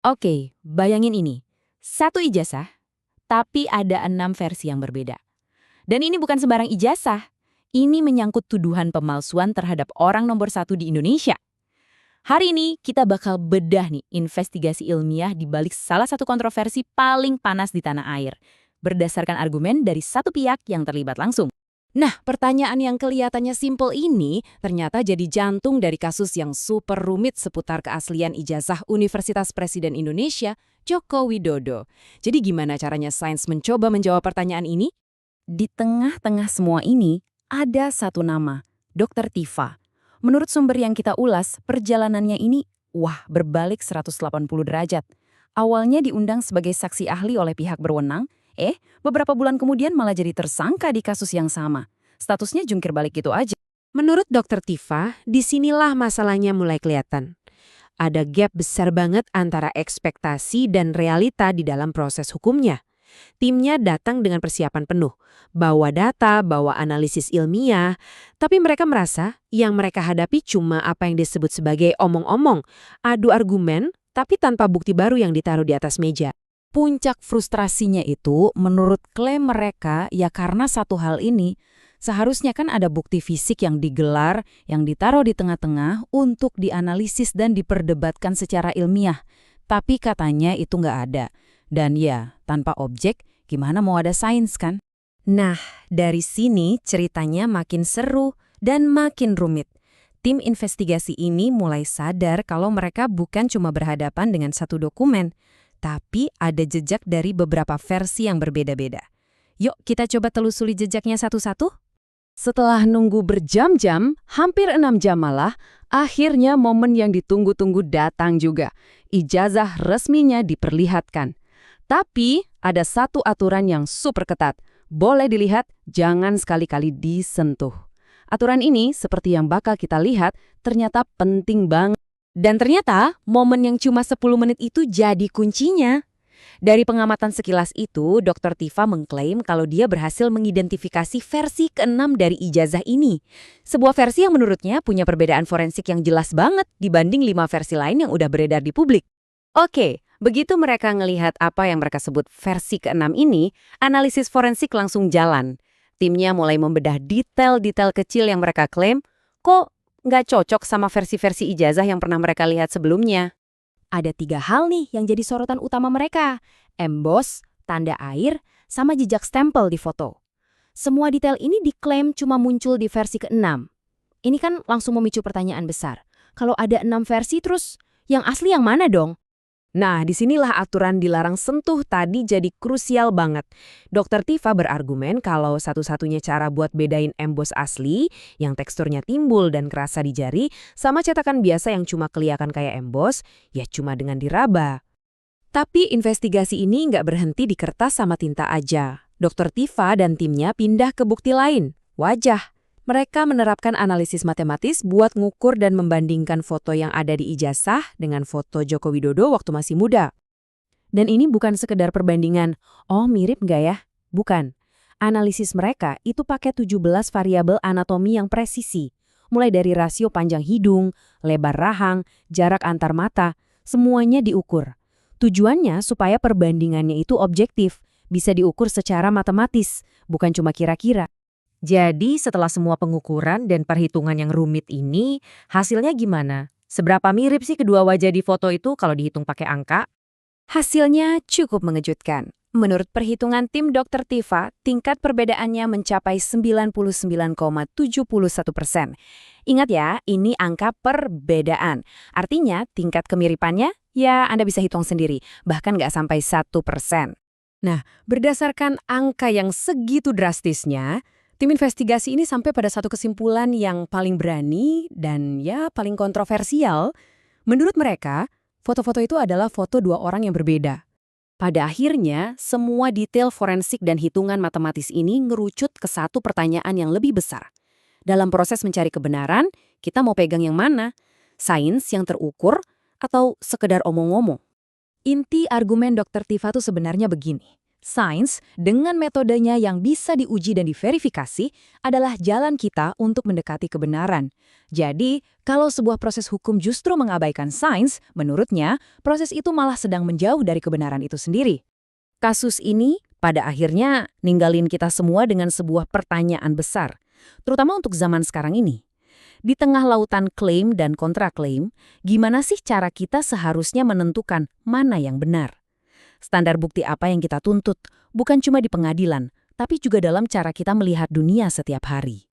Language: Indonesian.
Oke, bayangin ini. Satu ijazah, tapi ada 6 versi yang berbeda. Dan ini bukan sembarang ijazah. Ini menyangkut tuduhan pemalsuan terhadap orang nomor satu di Indonesia. Hari ini kita bakal bedah nih investigasi ilmiah di balik salah satu kontroversi paling panas di tanah air, berdasarkan argumen dari satu pihak yang terlibat langsung. Nah, pertanyaan yang kelihatannya simpel ini ternyata jadi jantung dari kasus yang super rumit seputar keaslian ijazah Universitas Presiden Indonesia, Joko Widodo. Jadi gimana caranya sains mencoba menjawab pertanyaan ini? Di tengah-tengah semua ini, ada satu nama, Dr. Tifa. Menurut sumber yang kita ulas, perjalanannya ini, berbalik 180 derajat. Awalnya diundang sebagai saksi ahli oleh pihak berwenang, beberapa bulan kemudian malah jadi tersangka di kasus yang sama. Statusnya jungkir balik gitu aja. Menurut Dr. Tifa, disinilah masalahnya mulai kelihatan. Ada gap besar banget antara ekspektasi dan realita di dalam proses hukumnya. Timnya datang dengan persiapan penuh, bawa data, bawa analisis ilmiah, tapi mereka merasa yang mereka hadapi cuma apa yang disebut sebagai omong-omong, adu argumen, tapi tanpa bukti baru yang ditaruh di atas meja. Puncak frustrasinya itu, menurut klaim mereka, ya karena satu hal ini, seharusnya kan ada bukti fisik yang digelar, yang ditaruh di tengah-tengah untuk dianalisis dan diperdebatkan secara ilmiah. Tapi katanya itu nggak ada. Dan ya, tanpa objek, gimana mau ada sains kan? Nah, dari sini ceritanya makin seru dan makin rumit. Tim investigasi ini mulai sadar kalau mereka bukan cuma berhadapan dengan satu dokumen, tapi ada jejak dari beberapa versi yang berbeda-beda. Yuk kita coba telusuri jejaknya satu-satu. Setelah nunggu berjam-jam, hampir 6 jam malah, akhirnya momen yang ditunggu-tunggu datang juga. Ijazah resminya diperlihatkan. Tapi ada satu aturan yang super ketat. Boleh dilihat, jangan sekali-kali disentuh. Aturan ini, seperti yang bakal kita lihat, ternyata penting banget. Dan ternyata, momen yang cuma 10 menit itu jadi kuncinya. Dari pengamatan sekilas itu, Dr. Tifa mengklaim kalau dia berhasil mengidentifikasi versi ke-6 dari ijazah ini. Sebuah versi yang menurutnya punya perbedaan forensik yang jelas banget dibanding 5 versi lain yang udah beredar di publik. Oke, begitu mereka ngelihat apa yang mereka sebut versi ke-6 ini, analisis forensik langsung jalan. Timnya mulai membedah detail-detail kecil yang mereka klaim, kok nggak cocok sama versi-versi ijazah yang pernah mereka lihat sebelumnya. Ada 3 hal nih yang jadi sorotan utama mereka. Emboss, tanda air, sama jejak stempel di foto. Semua detail ini diklaim cuma muncul di versi ke-6. Ini kan langsung memicu pertanyaan besar. Kalau ada 6 versi terus, yang asli yang mana dong? Nah, disinilah aturan dilarang sentuh tadi jadi krusial banget. Dr. Tifa berargumen kalau satu-satunya cara buat bedain emboss asli, yang teksturnya timbul dan kerasa di jari, sama cetakan biasa yang cuma kelihatan kayak emboss, ya cuma dengan diraba. Tapi investigasi ini nggak berhenti di kertas sama tinta aja. Dr. Tifa dan timnya pindah ke bukti lain, wajah. Mereka menerapkan analisis matematis buat ngukur dan membandingkan foto yang ada di ijazah dengan foto Joko Widodo waktu masih muda. Dan ini bukan sekedar perbandingan, oh mirip nggak ya? Bukan. Analisis mereka itu pakai 17 variabel anatomi yang presisi. Mulai dari rasio panjang hidung, lebar rahang, jarak antar mata, semuanya diukur. Tujuannya supaya perbandingannya itu objektif, bisa diukur secara matematis, bukan cuma kira-kira. Jadi setelah semua pengukuran dan perhitungan yang rumit ini, hasilnya gimana? Seberapa mirip sih kedua wajah di foto itu kalau dihitung pakai angka? Hasilnya cukup mengejutkan. Menurut perhitungan tim Dr. Tifa, tingkat perbedaannya mencapai 99,71%. Ingat ya, ini angka perbedaan. Artinya tingkat kemiripannya, ya Anda bisa hitung sendiri, bahkan nggak sampai 1%. Nah, berdasarkan angka yang segitu drastisnya, tim investigasi ini sampai pada satu kesimpulan yang paling berani dan ya paling kontroversial. Menurut mereka, foto-foto itu adalah foto dua orang yang berbeda. Pada akhirnya, semua detail forensik dan hitungan matematis ini ngerucut ke satu pertanyaan yang lebih besar. Dalam proses mencari kebenaran, kita mau pegang yang mana? Sains yang terukur atau sekedar omong-omong? Inti argumen Dr. Tifa tuh sebenarnya begini. Sains, dengan metodenya yang bisa diuji dan diverifikasi, adalah jalan kita untuk mendekati kebenaran. Jadi, kalau sebuah proses hukum justru mengabaikan sains, menurutnya, proses itu malah sedang menjauh dari kebenaran itu sendiri. Kasus ini, pada akhirnya, ninggalin kita semua dengan sebuah pertanyaan besar, terutama untuk zaman sekarang ini. Di tengah lautan klaim dan kontraklaim, gimana sih cara kita seharusnya menentukan mana yang benar? Standar bukti apa yang kita tuntut, bukan cuma di pengadilan, tapi juga dalam cara kita melihat dunia setiap hari.